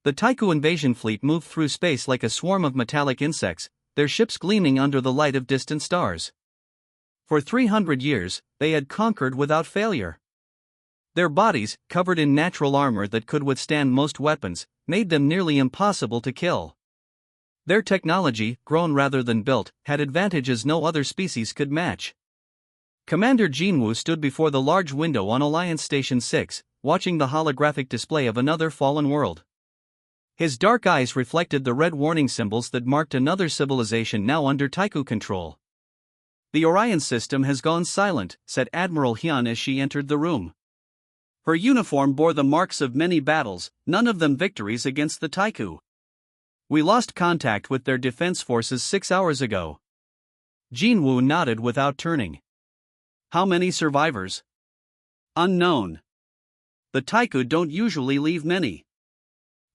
The Taiku invasion fleet moved through space like a swarm of metallic insects, their ships gleaming under the light of distant stars. For 300 years, they had conquered without failure. Their bodies, covered in natural armor that could withstand most weapons, made them nearly impossible to kill. Their technology, grown rather than built, had advantages no other species could match. Commander Jinwoo stood before the large window on Alliance Station 6, watching the holographic display of another fallen world. His dark eyes reflected the red warning symbols that marked another civilization now under Taiku control. "The Orion system has gone silent," said Admiral Hyun as she entered the room. Her uniform bore the marks of many battles, none of them victories against the Taiku. "We lost contact with their defense forces 6 hours ago." Jinwoo nodded without turning. "How many survivors?" "Unknown. The Taiku don't usually leave many."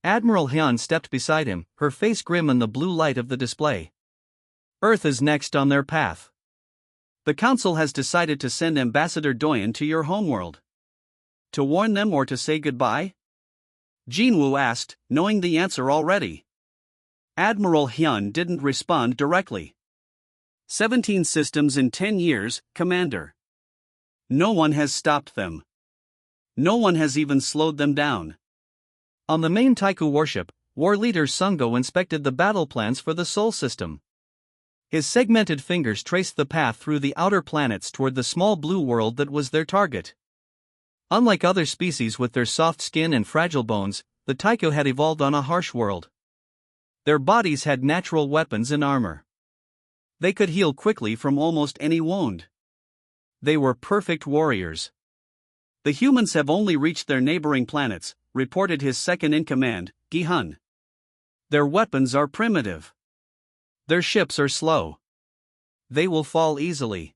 Admiral Hyun stepped beside him, her face grim in the blue light of the display. "Earth is next on their path. The Council has decided to send Ambassador Doyen to your homeworld." "To warn them or to say goodbye?" Jinwoo asked, knowing the answer already. Admiral Hyun didn't respond directly. 17 systems in 10 years, Commander. No one has stopped them. No one has even slowed them down. On the main Taiku warship, war leader Sungo inspected the battle plans for the Sol system. His segmented fingers traced the path through the outer planets toward the small blue world that was their target. Unlike other species with their soft skin and fragile bones, the Taiku had evolved on a harsh world. Their bodies had natural weapons and armor. They could heal quickly from almost any wound. They were perfect warriors. "The humans have only reached their neighboring planets," reported his second-in-command, Gi-hun. "Their weapons are primitive. Their ships are slow. They will fall easily."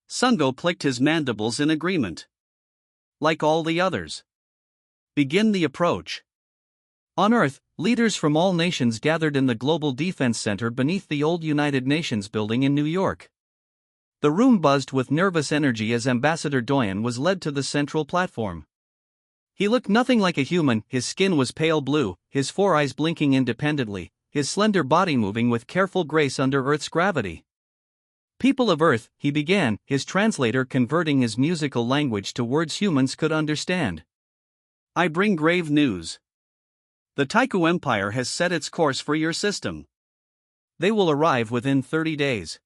Sungo clicked his mandibles in agreement. "Like all the others. Begin the approach." On Earth, leaders from all nations gathered in the Global Defense Center beneath the old United Nations building in New York. The room buzzed with nervous energy as Ambassador Doyen was led to the central platform. He looked nothing like a human, his skin was pale blue, his four eyes blinking independently, his slender body moving with careful grace under Earth's gravity. "People of Earth," he began, his translator converting his musical language to words humans could understand. "I bring grave news. The Taiku Empire has set its course for your system. They will arrive within 30 days.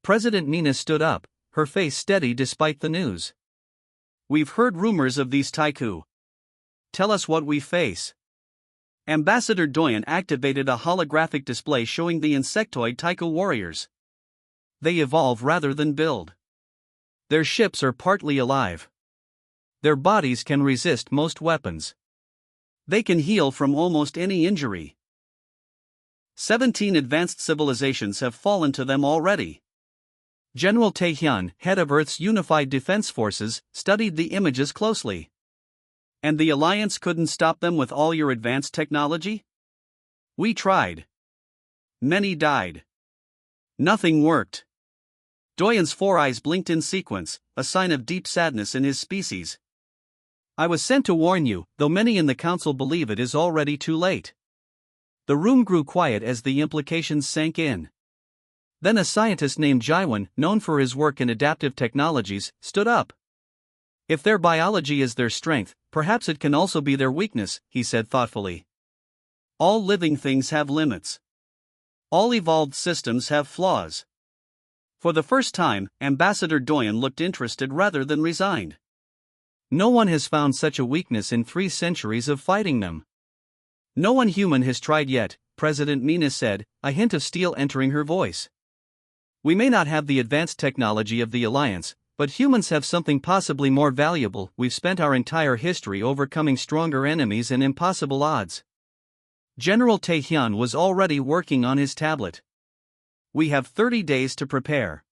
President Mina stood up, her face steady despite the news. "We've heard rumors of these Taiku. Tell us what we face." Ambassador Doyen activated a holographic display showing the insectoid Taiku warriors. "They evolve rather than build. Their ships are partly alive. Their bodies can resist most weapons. They can heal from almost any injury. 17 advanced civilizations have fallen to them already." General Tae-hyun, head of Earth's Unified Defense Forces, studied the images closely. "And the Alliance couldn't stop them with all your advanced technology?" "We tried. Many died. Nothing worked." Doyen's four eyes blinked in sequence, a sign of deep sadness in his species. "I was sent to warn you, though many in the Council believe it is already too late." The room grew quiet as the implications sank in. Then a scientist named Jaiwan, known for his work in adaptive technologies, stood up. "If their biology is their strength, perhaps it can also be their weakness," he said thoughtfully. "All living things have limits. All evolved systems have flaws." For the first time, Ambassador Doyen looked interested rather than resigned. "No one has found such a weakness in 3 centuries of fighting them. No one human has tried yet," President Mina said, a hint of steel entering her voice. "We may not have the advanced technology of the Alliance, but humans have something possibly more valuable. We've spent our entire history overcoming stronger enemies and impossible odds." General Tae-hyun was already working on his tablet. "We have 30 days to prepare.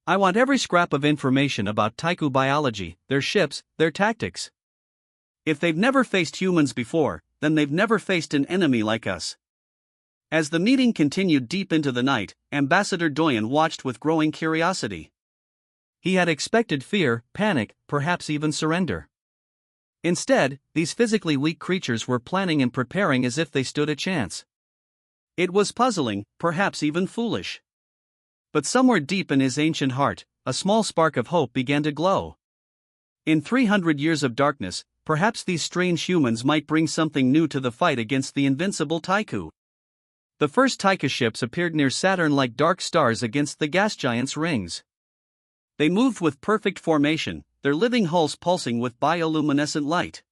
I want every scrap of information about Taiku biology, their ships, their tactics. If they've never faced humans before, then they've never faced an enemy like us." As the meeting continued deep into the night, Ambassador Doyen watched with growing curiosity. He had expected fear, panic, perhaps even surrender. Instead, these physically weak creatures were planning and preparing as if they stood a chance. It was puzzling, perhaps even foolish. But somewhere deep in his ancient heart, a small spark of hope began to glow. In 300 years of darkness, perhaps these strange humans might bring something new to the fight against the invincible Taiku. The first Taika ships appeared near Saturn like dark stars against the gas giant's rings. They moved with perfect formation, their living hulls pulsing with bioluminescent light.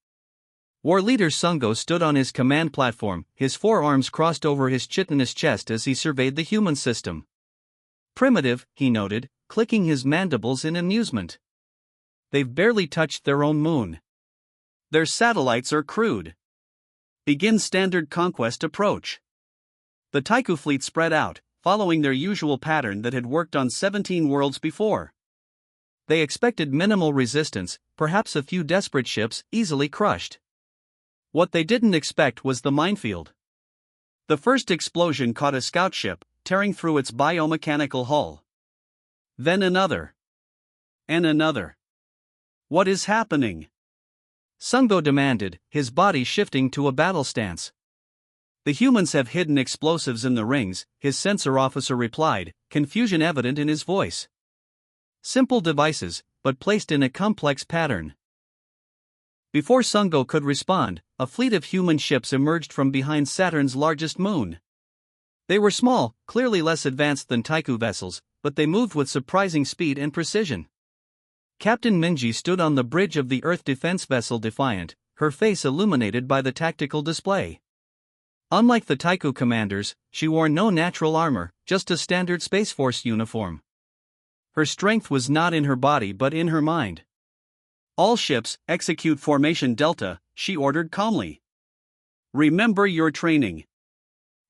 War leader Sungo stood on his command platform, his forearms crossed over his chitinous chest as he surveyed the human system. Primitive, he noted, clicking his mandibles in amusement. They've barely touched their own moon. Their satellites are crude. Begin standard conquest approach. The Taiku fleet spread out, following their usual pattern that had worked on 17 worlds before. They expected minimal resistance, perhaps a few desperate ships easily crushed. What they didn't expect was the minefield. The first explosion caught a scout ship, tearing through its biomechanical hull. Then another. And another. What is happening? Sungo demanded, his body shifting to a battle stance. The humans have hidden explosives in the rings, his sensor officer replied, confusion evident in his voice. Simple devices, but placed in a complex pattern. Before Sungo could respond, a fleet of human ships emerged from behind Saturn's largest moon. They were small, clearly less advanced than Taiku vessels, but they moved with surprising speed and precision. Captain Minji stood on the bridge of the Earth defense vessel Defiant, her face illuminated by the tactical display. Unlike the Taiku commanders, she wore no natural armor, just a standard Space Force uniform. Her strength was not in her body but in her mind. All ships, execute formation Delta, she ordered calmly. Remember your training.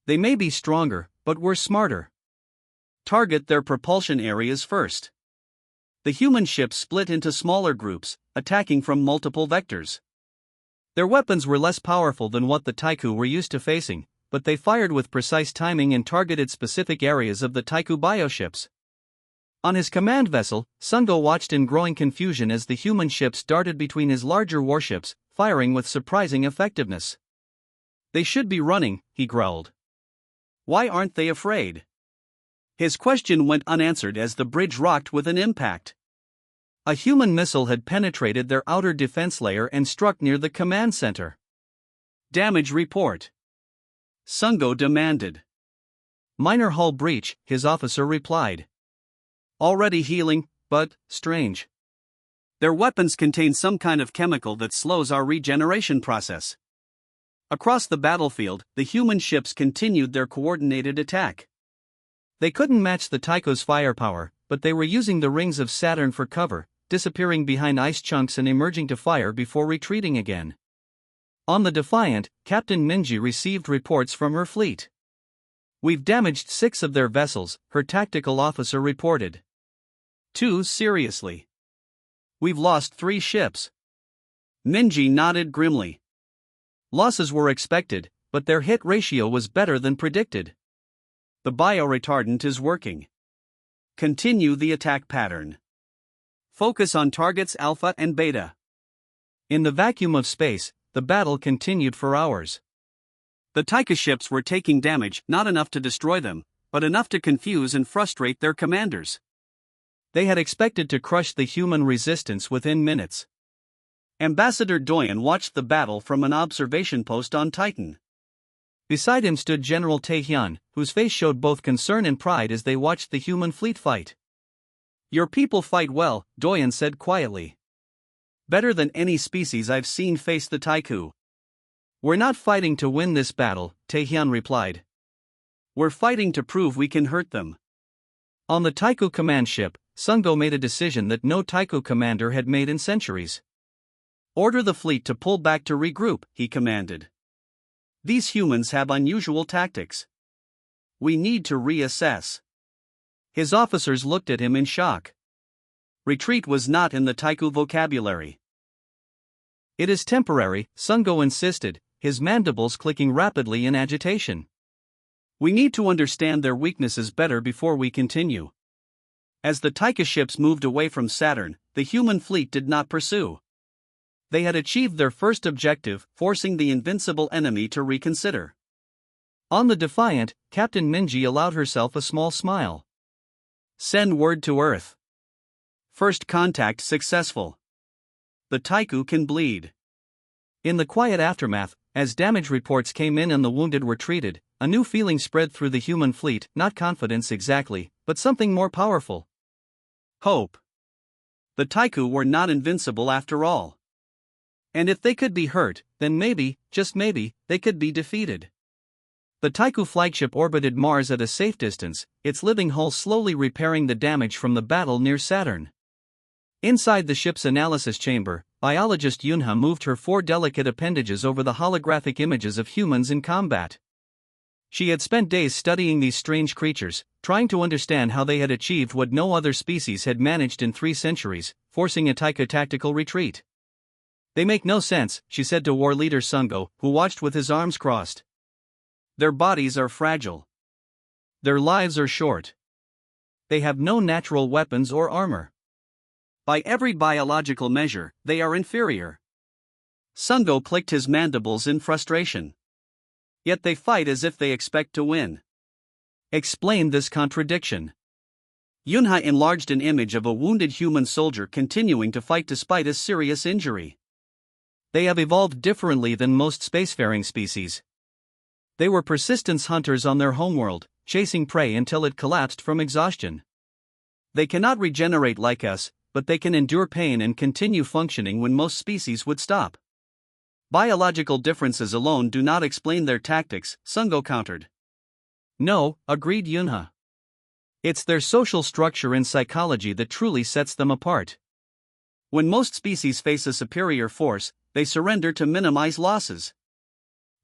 They may be stronger, but we're smarter. Target their propulsion areas first. The human ships split into smaller groups, attacking from multiple vectors. Their weapons were less powerful than what the Taiku were used to facing, but they fired with precise timing and targeted specific areas of the Taiku bioships. On his command vessel, Sungo watched in growing confusion as the human ships darted between his larger warships, firing with surprising effectiveness. They should be running, he growled. Why aren't they afraid? His question went unanswered as the bridge rocked with an impact. A human missile had penetrated their outer defense layer and struck near the command center. Damage report. Sungo demanded. Minor hull breach, his officer replied. Already healing, but strange. Their weapons contain some kind of chemical that slows our regeneration process. Across the battlefield, the human ships continued their coordinated attack. They couldn't match the Taiku's firepower, but they were using the rings of Saturn for cover, disappearing behind ice chunks and emerging to fire before retreating again. On the Defiant, Captain Minji received reports from her fleet. We've damaged 6 of their vessels, her tactical officer reported. 2 seriously. We've lost 3 ships. Minji nodded grimly. Losses were expected, but their hit ratio was better than predicted. The bioretardant is working. Continue the attack pattern. Focus on targets Alpha and Beta. In the vacuum of space, the battle continued for hours. The Taika ships were taking damage, not enough to destroy them, but enough to confuse and frustrate their commanders. They had expected to crush the human resistance within minutes. Ambassador Doyen watched the battle from an observation post on Titan. Beside him stood General Taehyun, whose face showed both concern and pride as they watched the human fleet fight. Your people fight well, Doyen said quietly. Better than any species I've seen face the Taiku. We're not fighting to win this battle, Taehyun replied. We're fighting to prove we can hurt them. On the Taiku command ship, Sungo made a decision that no Taiku commander had made in centuries. Order the fleet to pull back to regroup, he commanded. These humans have unusual tactics. We need to reassess. His officers looked at him in shock. Retreat was not in the Taiku vocabulary. It is temporary, Sungo insisted, his mandibles clicking rapidly in agitation. We need to understand their weaknesses better before we continue. As the Taika ships moved away from Saturn, the human fleet did not pursue. They had achieved their first objective, forcing the invincible enemy to reconsider. On the Defiant, Captain Minji allowed herself a small smile. Send word to Earth. First contact successful. The Taiku can bleed. In the quiet aftermath, as damage reports came in and the wounded were treated, a new feeling spread through the human fleet, not confidence exactly, but something more powerful. Hope. The Taiku were not invincible after all. And if they could be hurt, then maybe, just maybe, they could be defeated. The Taiku flagship orbited Mars at a safe distance, its living hull slowly repairing the damage from the battle near Saturn. Inside the ship's analysis chamber, biologist Yunha moved her 4 delicate appendages over the holographic images of humans in combat. She had spent days studying these strange creatures, trying to understand how they had achieved what no other species had managed in 3 centuries, forcing a Taiku tactical retreat. They make no sense, she said to war leader Sungo, who watched with his arms crossed. Their bodies are fragile. Their lives are short. They have no natural weapons or armor. By every biological measure, they are inferior. Sungo clicked his mandibles in frustration. Yet they fight as if they expect to win. Explain this contradiction. Yunha enlarged an image of a wounded human soldier continuing to fight despite a serious injury. They have evolved differently than most spacefaring species. They were persistence hunters on their homeworld, chasing prey until it collapsed from exhaustion. They cannot regenerate like us, but they can endure pain and continue functioning when most species would stop. Biological differences alone do not explain their tactics, Sungo countered. No, agreed Yunha. It's their social structure and psychology that truly sets them apart. When most species face a superior force, they surrender to minimize losses.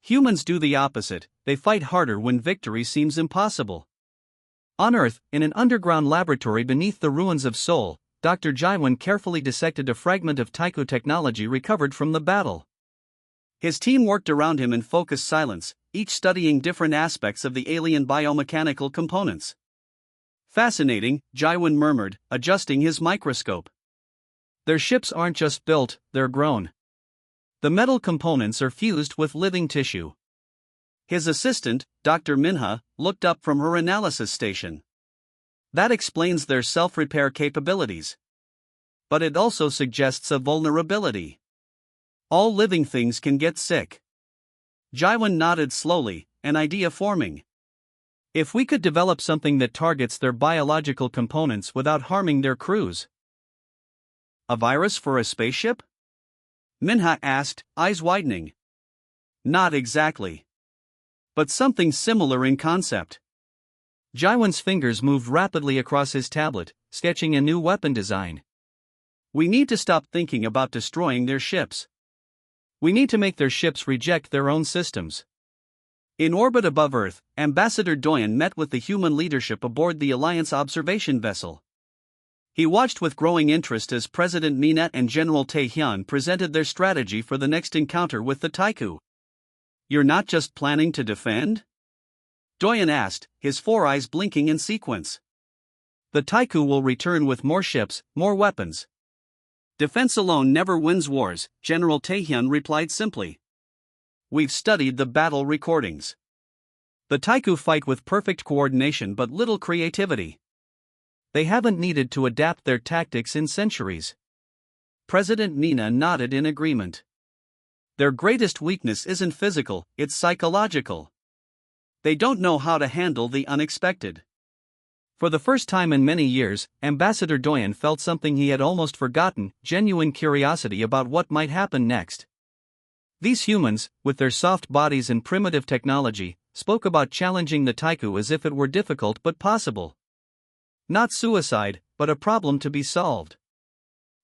Humans do the opposite, they fight harder when victory seems impossible. On Earth, in an underground laboratory beneath the ruins of Seoul, Dr. Jaiwan carefully dissected a fragment of Taiku technology recovered from the battle. His team worked around him in focused silence, each studying different aspects of the alien biomechanical components. Fascinating, Jaiwan murmured, adjusting his microscope. Their ships aren't just built, they're grown. The metal components are fused with living tissue. His assistant, Dr. Minha, looked up from her analysis station. That explains their self-repair capabilities. But it also suggests a vulnerability. All living things can get sick. Jaiwan nodded slowly, an idea forming. If we could develop something that targets their biological components without harming their crews. A virus for a spaceship? Minha asked, eyes widening. Not exactly. But something similar in concept. Jaiwan's fingers moved rapidly across his tablet, sketching a new weapon design. We need to stop thinking about destroying their ships. We need to make their ships reject their own systems. In orbit above Earth, Ambassador Doyen met with the human leadership aboard the Alliance observation vessel. He watched with growing interest as President Mina and General Taehyun presented their strategy for the next encounter with the Taiku. You're not just planning to defend? Doyen asked, his 4 eyes blinking in sequence. The Taiku will return with more ships, more weapons. Defense alone never wins wars, General Taehyun replied simply. We've studied the battle recordings. The Taiku fight with perfect coordination but little creativity. They haven't needed to adapt their tactics in centuries. President Mina nodded in agreement. Their greatest weakness isn't physical, it's psychological. They don't know how to handle the unexpected. For the first time in many years, Ambassador Doyen felt something he had almost forgotten, genuine curiosity about what might happen next. These humans, with their soft bodies and primitive technology, spoke about challenging the Taiku as if it were difficult but possible. Not suicide, but a problem to be solved.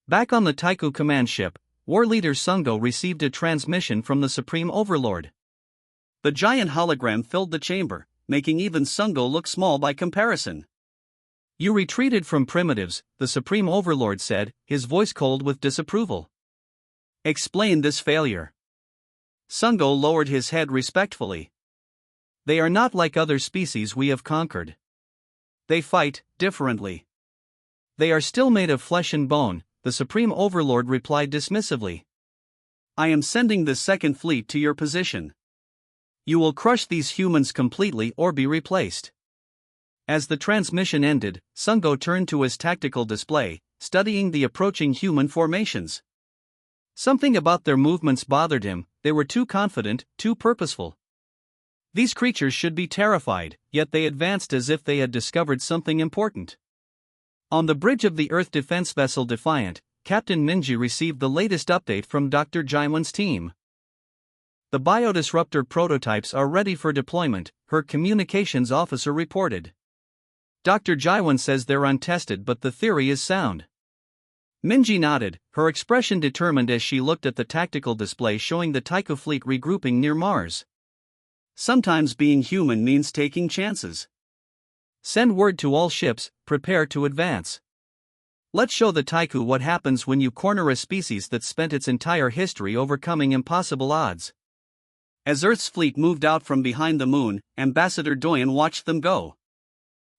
Back on the Taiku command ship, war leader Sungo received a transmission from the Supreme Overlord. The giant hologram filled the chamber, making even Sungo look small by comparison. You retreated from primitives, the Supreme Overlord said, his voice cold with disapproval. Explain this failure. Sungo lowered his head respectfully. They are not like other species we have conquered. They fight differently. They are still made of flesh and bone, the Supreme Overlord replied dismissively. I am sending the second fleet to your position. You will crush these humans completely or be replaced. As the transmission ended, Sungo turned to his tactical display, studying the approaching human formations. Something about their movements bothered him. They were too confident, too purposeful. These creatures should be terrified, yet they advanced as if they had discovered something important. On the bridge of the Earth defense vessel Defiant, Captain Minji received the latest update from Dr. Jaiwan's team. The biodisruptor prototypes are ready for deployment, her communications officer reported. Dr. Jaiwan says they're untested, but the theory is sound. Minji nodded, her expression determined as she looked at the tactical display showing the Tycho fleet regrouping near Mars. Sometimes being human means taking chances. Send word to all ships, prepare to advance. Let's show the Tycho what happens when you corner a species that spent its entire history overcoming impossible odds. As Earth's fleet moved out from behind the moon, Ambassador Doyen watched them go.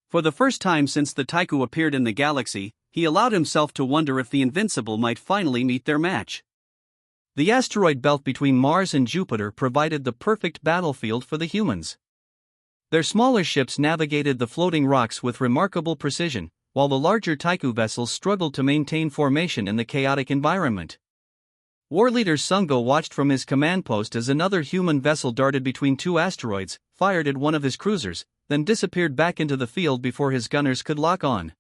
For the first time since the Tycho appeared in the galaxy, he allowed himself to wonder if the Invincible might finally meet their match. The asteroid belt between Mars and Jupiter provided the perfect battlefield for the humans. Their smaller ships navigated the floating rocks with remarkable precision, while the larger Tycho vessels struggled to maintain formation in the chaotic environment. War leader Sungo watched from his command post as another human vessel darted between two asteroids, fired at one of his cruisers, then disappeared back into the field before his gunners could lock on.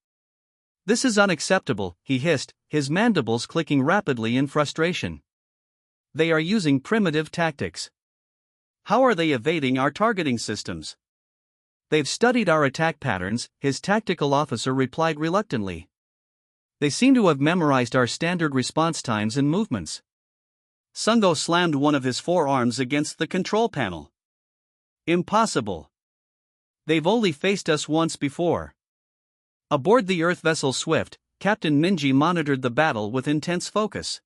This is unacceptable, he hissed, his mandibles clicking rapidly in frustration. They are using primitive tactics. How are they evading our targeting systems? They've studied our attack patterns, his tactical officer replied reluctantly. They seem to have memorized our standard response times and movements. Sungo slammed one of his forearms against the control panel. Impossible. They've only faced us once before. Aboard the Earth vessel Swift, Captain Minji monitored the battle with intense focus.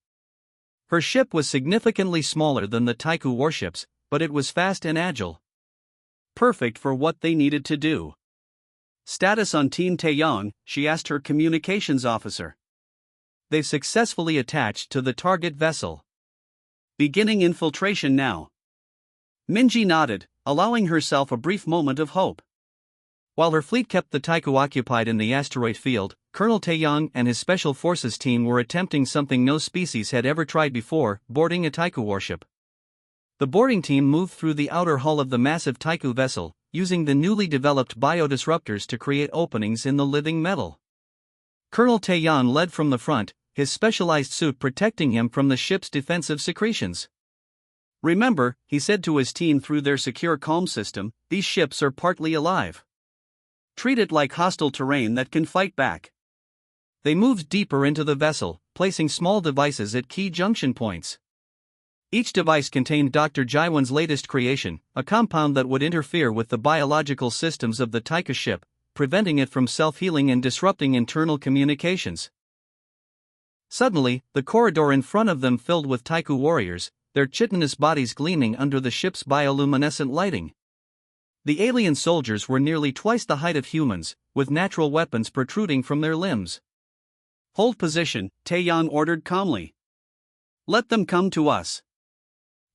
Her ship was significantly smaller than the Tycho warships, but it was fast and agile. Perfect for what they needed to do. Status on Team Taeyong, she asked her communications officer. They've successfully attached to the target vessel. Beginning infiltration now. Minji nodded, allowing herself a brief moment of hope. While her fleet kept the Tycho occupied in the asteroid field, Colonel Taeyong and his Special Forces team were attempting something no species had ever tried before, boarding a Tycho warship. The boarding team moved through the outer hull of the massive Tycho vessel, using the newly developed biodisruptors to create openings in the living metal. Colonel Taeyong led from the front, his specialized suit protecting him from the ship's defensive secretions. Remember, he said to his team through their secure comms system, these ships are partly alive. Treat it like hostile terrain that can fight back. They moved deeper into the vessel, placing small devices at key junction points. Each device contained Dr. Jaiwan's latest creation, a compound that would interfere with the biological systems of the Tycho ship, preventing it from self-healing and disrupting internal communications. Suddenly, the corridor in front of them filled with Tycho warriors, their chitinous bodies gleaming under the ship's bioluminescent lighting. The alien soldiers were nearly twice the height of humans, with natural weapons protruding from their limbs. Hold position, Taeyong ordered calmly. Let them come to us.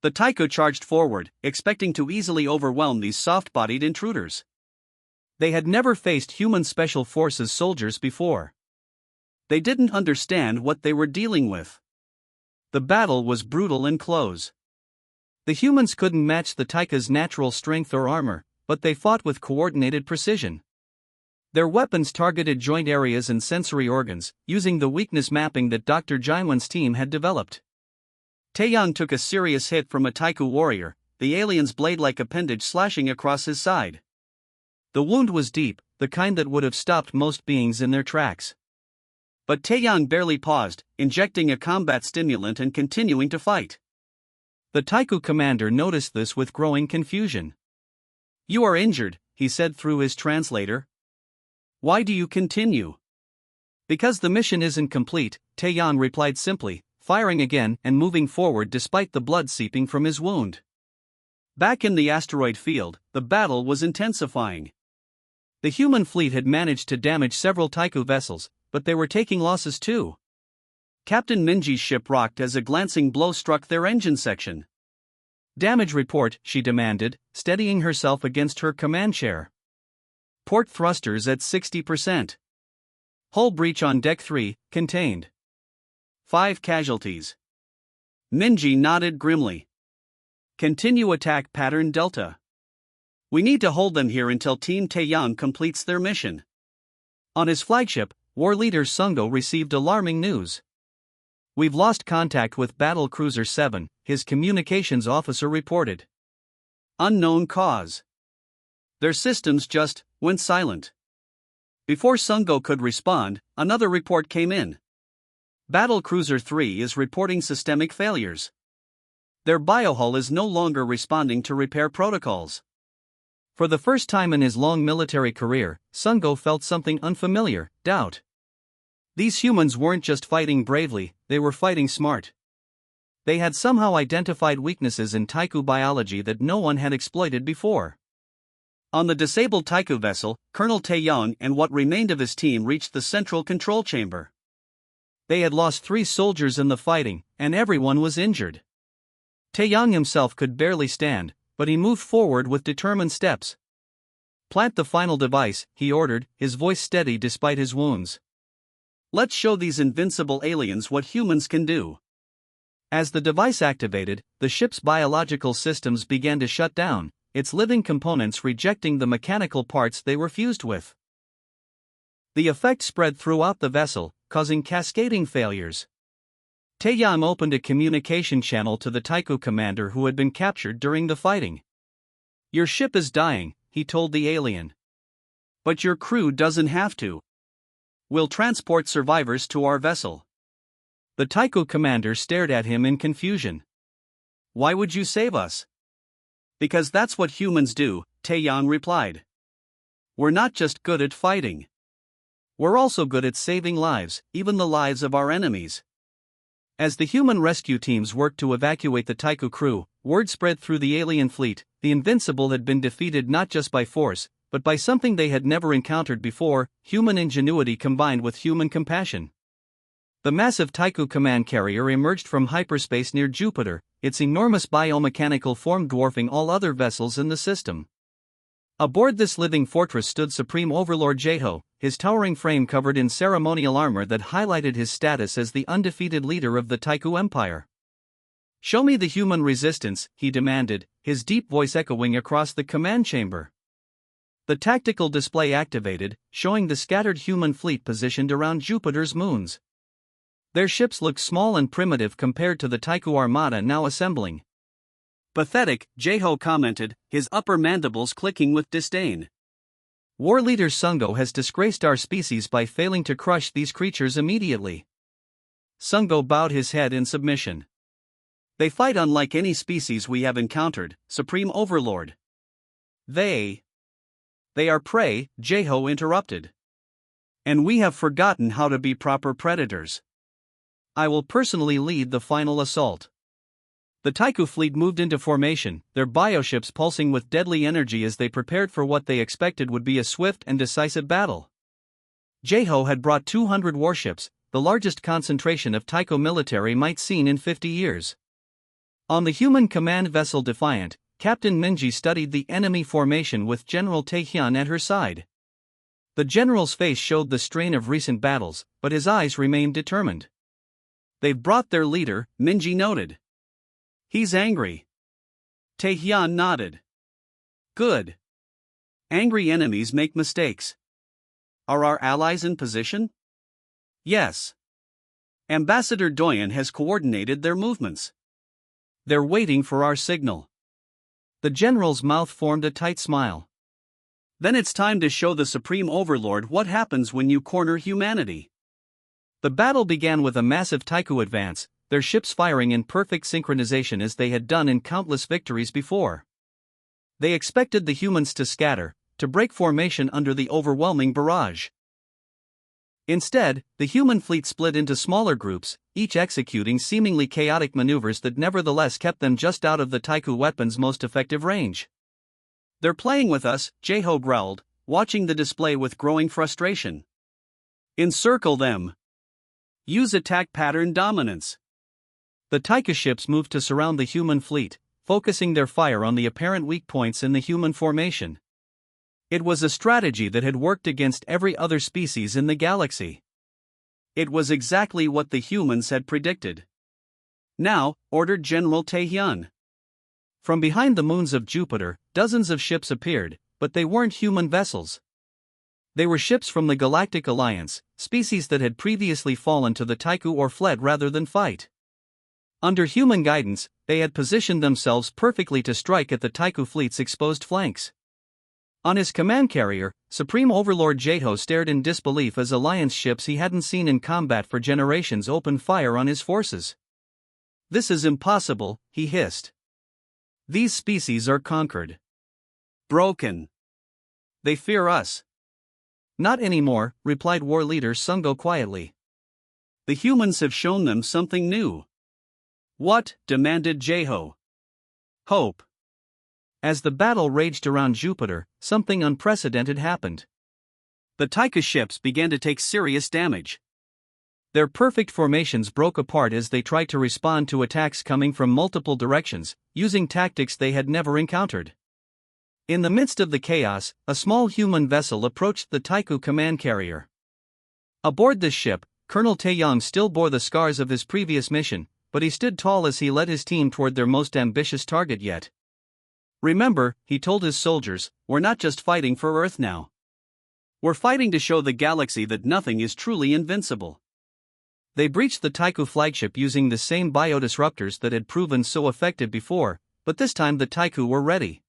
The Tycho charged forward, expecting to easily overwhelm these soft-bodied intruders. They had never faced human special forces soldiers before. They didn't understand what they were dealing with. The battle was brutal and close. The humans couldn't match the Tycho's natural strength or armor, but they fought with coordinated precision. Their weapons targeted joint areas and sensory organs, using the weakness mapping that Dr. Jaiwan's team had developed. Taeyong took a serious hit from a Tycho warrior, the alien's blade-like appendage slashing across his side. The wound was deep, the kind that would have stopped most beings in their tracks. But Taeyong barely paused, injecting a combat stimulant and continuing to fight. The Tycho commander noticed this with growing confusion. "You are injured," he said through his translator. "Why do you continue?" "Because the mission isn't complete," Taeyong replied simply, firing again and moving forward despite the blood seeping from his wound. Back in the asteroid field, the battle was intensifying. The human fleet had managed to damage several Tycho vessels, but they were taking losses too. Captain Minji's ship rocked as a glancing blow struck their engine section. "Damage report," she demanded, steadying herself against her command chair. "Port thrusters at 60%. Hull breach on deck 3, contained. 5 casualties." Minji nodded grimly. "Continue attack pattern Delta. We need to hold them here until Team Taeyang completes their mission." On his flagship, war leader Sungo received alarming news. "We've lost contact with Battle Cruiser 7, his communications officer reported. Unknown cause. Their systems just went silent." Before Sungo could respond, another report came in. "Battle Cruiser 3 is reporting systemic failures. Their biohull is no longer responding to repair protocols." For the first time in his long military career, Sungo felt something unfamiliar: doubt. These humans weren't just fighting bravely, they were fighting smart. They had somehow identified weaknesses in Taiku biology that no one had exploited before. On the disabled Taiku vessel, Colonel Taeyang and what remained of his team reached the central control chamber. They had lost 3 soldiers in the fighting, and everyone was injured. Taeyang himself could barely stand, but he moved forward with determined steps. "Plant the final device," he ordered, his voice steady despite his wounds. "Let's show these invincible aliens what humans can do." As the device activated, the ship's biological systems began to shut down, its living components rejecting the mechanical parts they were fused with. The effect spread throughout the vessel, causing cascading failures. Taeyang opened a communication channel to the Taiku commander who had been captured during the fighting. "Your ship is dying," he told the alien. "But your crew doesn't have to. We'll transport survivors to our vessel." The Taiku commander stared at him in confusion. "Why would you save us?" "Because that's what humans do," Taeyang replied. "We're not just good at fighting. We're also good at saving lives, even the lives of our enemies." As the human rescue teams worked to evacuate the Taiku crew, word spread through the alien fleet: the Invincible had been defeated not just by force, but by something they had never encountered before: human ingenuity combined with human compassion. The massive Taiku command carrier emerged from hyperspace near Jupiter, its enormous biomechanical form dwarfing all other vessels in the system. Aboard this living fortress stood Supreme Overlord Jeho, his towering frame covered in ceremonial armor that highlighted his status as the undefeated leader of the Taiku Empire. "Show me the human resistance," he demanded, his deep voice echoing across the command chamber. The tactical display activated, showing the scattered human fleet positioned around Jupiter's moons. Their ships looked small and primitive compared to the Taiku armada now assembling. "Pathetic," Jeho commented, his upper mandibles clicking with disdain. "War leader Sungo has disgraced our species by failing to crush these creatures immediately." Sungo bowed his head in submission. "They fight unlike any species we have encountered, Supreme Overlord." They are prey," Jeho interrupted. "And we have forgotten how to be proper predators. I will personally lead the final assault." The Taiku fleet moved into formation, their bioships pulsing with deadly energy as they prepared for what they expected would be a swift and decisive battle. Jeho had brought 200 warships, the largest concentration of Taiku military might seen in 50 years. On the human command vessel Defiant, Captain Minji studied the enemy formation with General Taehyun at her side. The general's face showed the strain of recent battles, but his eyes remained determined. "They've brought their leader," Minji noted. "He's angry." Taehyun nodded. "Good. Angry enemies make mistakes. Are our allies in position?" "Yes. Ambassador Doyen has coordinated their movements. They're waiting for our signal." The general's mouth formed a tight smile. "Then it's time to show the Supreme Overlord what happens when you corner humanity." The battle began with a massive Taiku advance, their ships firing in perfect synchronization as they had done in countless victories before. They expected the humans to scatter, to break formation under the overwhelming barrage. Instead, the human fleet split into smaller groups, each executing seemingly chaotic maneuvers that nevertheless kept them just out of the Taiku weapon's most effective range. "They're playing with us," Jeho growled, watching the display with growing frustration. "Encircle them." Use attack pattern dominance. The Taika ships moved to surround the human fleet, focusing their fire on the apparent weak points in the human formation. It was a strategy that had worked against every other species in the galaxy. It was exactly what the humans had predicted. Now, ordered General Taehyun. From behind the moons of Jupiter, dozens of ships appeared, but they weren't human vessels. They were ships from the Galactic Alliance, species that had previously fallen to the Taiku or fled rather than fight. Under human guidance, they had positioned themselves perfectly to strike at the Taiku fleet's exposed flanks. On his command carrier, Supreme Overlord Jeho stared in disbelief as Alliance ships he hadn't seen in combat for generations opened fire on his forces. "This is impossible," he hissed. "These species are conquered. Broken. They fear us." "Not anymore," replied War Leader Sungo quietly. "The humans have shown them something new." "What?" demanded Jeho. "Hope." As the battle raged around Jupiter, something unprecedented happened. The Taika ships began to take serious damage. Their perfect formations broke apart as they tried to respond to attacks coming from multiple directions, using tactics they had never encountered. In the midst of the chaos, a small human vessel approached the Taiku command carrier. Aboard this ship, Colonel Taeyong still bore the scars of his previous mission, but he stood tall as he led his team toward their most ambitious target yet. "Remember," he told his soldiers, "we're not just fighting for Earth now. We're fighting to show the galaxy that nothing is truly invincible." They breached the Taiku flagship using the same biodisruptors that had proven so effective before, but this time the Taiku were ready.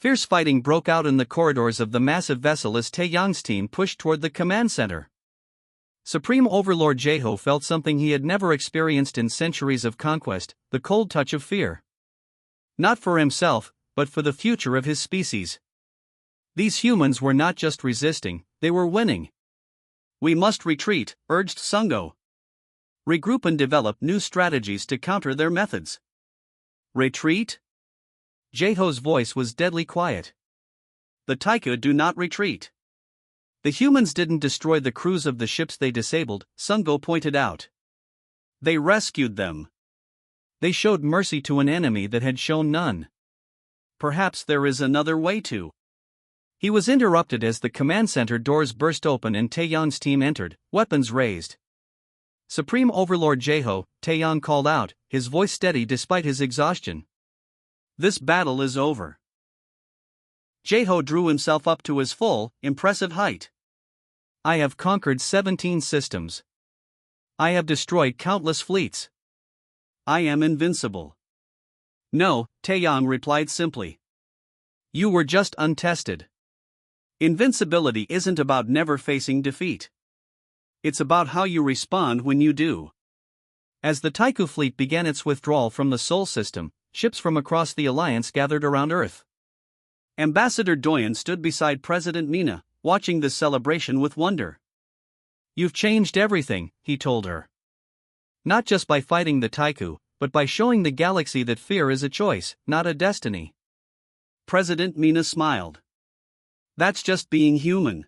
Fierce fighting broke out in the corridors of the massive vessel as Taeyong's team pushed toward the command center. Supreme Overlord Jeho felt something he had never experienced in centuries of conquest, the cold touch of fear. Not for himself, but for the future of his species. These humans were not just resisting, they were winning. "We must retreat," urged Sungo. "Regroup and develop new strategies to counter their methods." "Retreat?" Jeho's voice was deadly quiet. "The Taika do not retreat." "The humans didn't destroy the crews of the ships they disabled," Sungo pointed out. "They rescued them." "They showed mercy to an enemy that had shown none." "Perhaps there is another way to." He was interrupted as the command center doors burst open and Taeyong's team entered, weapons raised. "Supreme Overlord Jeho," Taeyong called out, his voice steady despite his exhaustion. "This battle is over." Jeho drew himself up to his full, impressive height. "I have conquered 17 systems. I have destroyed countless fleets. I am invincible." "No," Taeyong replied simply. "You were just untested." Invincibility isn't about never facing defeat. It's about how you respond when you do. As the Taiku fleet began its withdrawal from the Sol system, ships from across the Alliance gathered around Earth. Ambassador Doyen stood beside President Mina, watching the celebration with wonder. "You've changed everything," he told her. "Not just by fighting the Taiku, but by showing the galaxy that fear is a choice, not a destiny." President Mina smiled. "That's just being human."